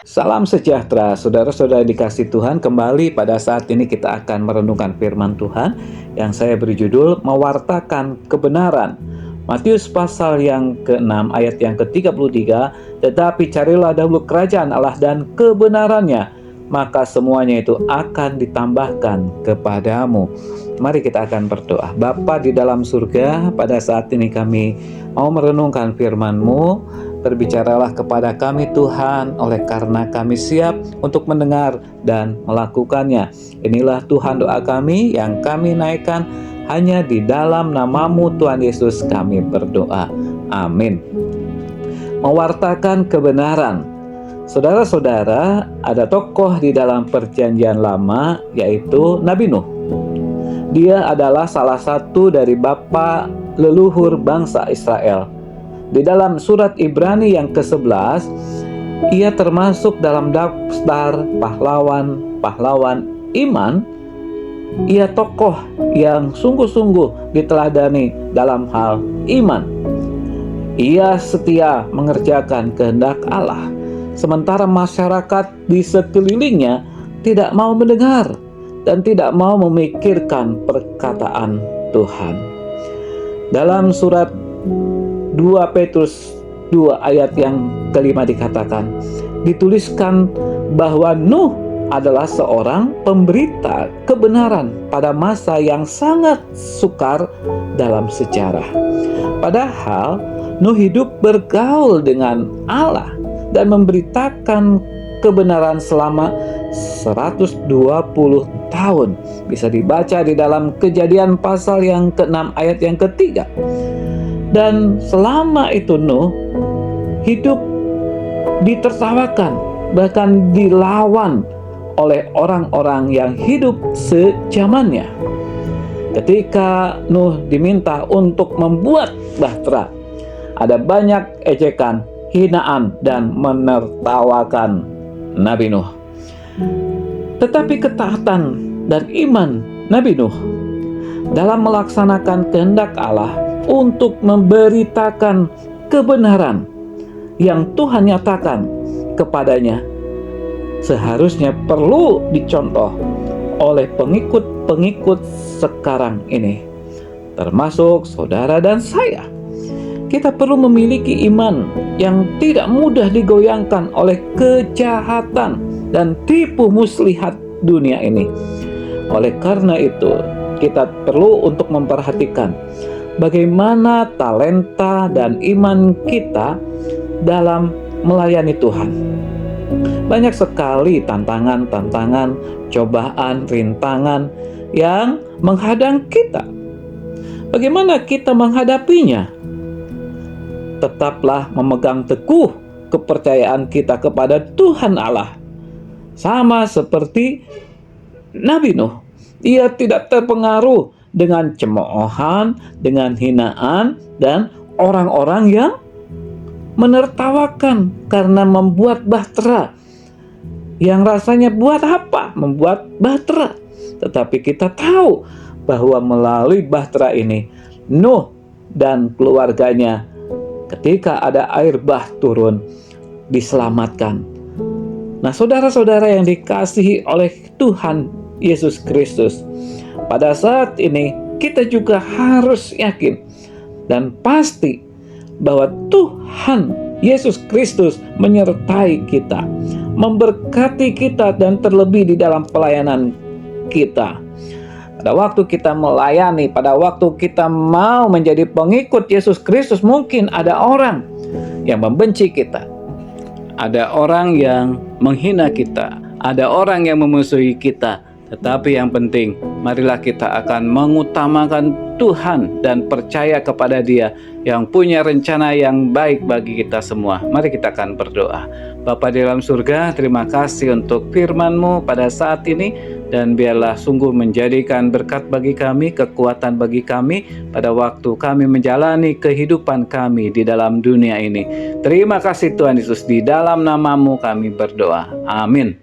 Salam sejahtera, saudara-saudara dikasih Tuhan. Kembali pada saat ini kita akan merenungkan firman Tuhan yang saya beri judul Mewartakan Kebenaran. Matius pasal yang ke-6 ayat yang ke-33, tetapi carilah dahulu kerajaan Allah dan kebenarannya, maka semuanya itu akan ditambahkan kepadamu. Mari kita akan berdoa. Bapa di dalam surga, pada saat ini kami mau merenungkan firman-Mu. Berbicaralah kepada kami Tuhan, oleh karena kami siap untuk mendengar dan melakukannya. Inilah Tuhan doa kami yang kami naikkan hanya di dalam nama-Mu Tuhan Yesus kami berdoa. Amin. Mewartakan kebenaran. Saudara-saudara, ada tokoh di dalam perjanjian lama yaitu Nabi Nuh. Dia adalah salah satu dari bapa leluhur bangsa Israel. Di dalam surat Ibrani yang ke-11, ia termasuk dalam daftar pahlawan-pahlawan iman. Ia tokoh yang sungguh-sungguh diteladani dalam hal iman. Ia setia mengerjakan kehendak Allah, sementara masyarakat di sekelilingnya tidak mau mendengar dan tidak mau memikirkan perkataan Tuhan. Dalam surat 2 Petrus 2 ayat yang kelima dikatakan, dituliskan bahwa Nuh adalah seorang pemberita kebenaran pada masa yang sangat sukar dalam sejarah. Padahal Nuh hidup bergaul dengan Allah dan memberitakan kebenaran selama 120 tahun. Bisa dibaca di dalam Kejadian pasal yang ke-6 ayat yang ke-3. Dan selama itu Nuh hidup ditertawakan, bahkan dilawan oleh orang-orang yang hidup sezamannya. Ketika Nuh diminta untuk membuat bahtera, ada banyak ejekan, hinaan, dan menertawakan Nabi Nuh. Tetapi ketaatan dan iman Nabi Nuh dalam melaksanakan kehendak Allah untuk memberitakan kebenaran yang Tuhan nyatakan kepadanya seharusnya perlu dicontoh oleh pengikut-pengikut sekarang ini, termasuk saudara dan saya. Kita perlu memiliki iman yang tidak mudah digoyangkan oleh kejahatan dan tipu muslihat dunia ini. Oleh karena itu, kita perlu untuk memperhatikan bagaimana talenta dan iman kita dalam melayani Tuhan. Banyak sekali tantangan-tantangan, cobaan, rintangan yang menghadang kita. Bagaimana kita menghadapinya? Tetaplah memegang teguh kepercayaan kita kepada Tuhan Allah. Sama seperti Nabi Nuh, ia tidak terpengaruh dengan cemoohan, dengan hinaan, dan orang-orang yang menertawakan karena membuat bahtera. Yang rasanya buat apa? Membuat bahtera. Tetapi kita tahu bahwa melalui bahtera ini, Nuh dan keluarganya ketika ada air bah turun, diselamatkan. Nah, saudara-saudara yang dikasihi oleh Tuhan Yesus Kristus, pada saat ini kita juga harus yakin dan pasti bahwa Tuhan Yesus Kristus menyertai kita, memberkati kita, dan terlebih di dalam pelayanan kita. Pada waktu kita melayani, pada waktu kita mau menjadi pengikut Yesus Kristus, mungkin ada orang yang membenci kita, ada orang yang menghina kita, ada orang yang memusuhi kita. Tetapi yang penting, marilah kita akan mengutamakan Tuhan dan percaya kepada Dia yang punya rencana yang baik bagi kita semua. Mari kita akan berdoa. Bapa di dalam surga, terima kasih untuk firman-Mu pada saat ini, dan biarlah sungguh menjadikan berkat bagi kami, kekuatan bagi kami pada waktu kami menjalani kehidupan kami di dalam dunia ini. Terima kasih Tuhan Yesus, di dalam nama-Mu kami berdoa. Amin.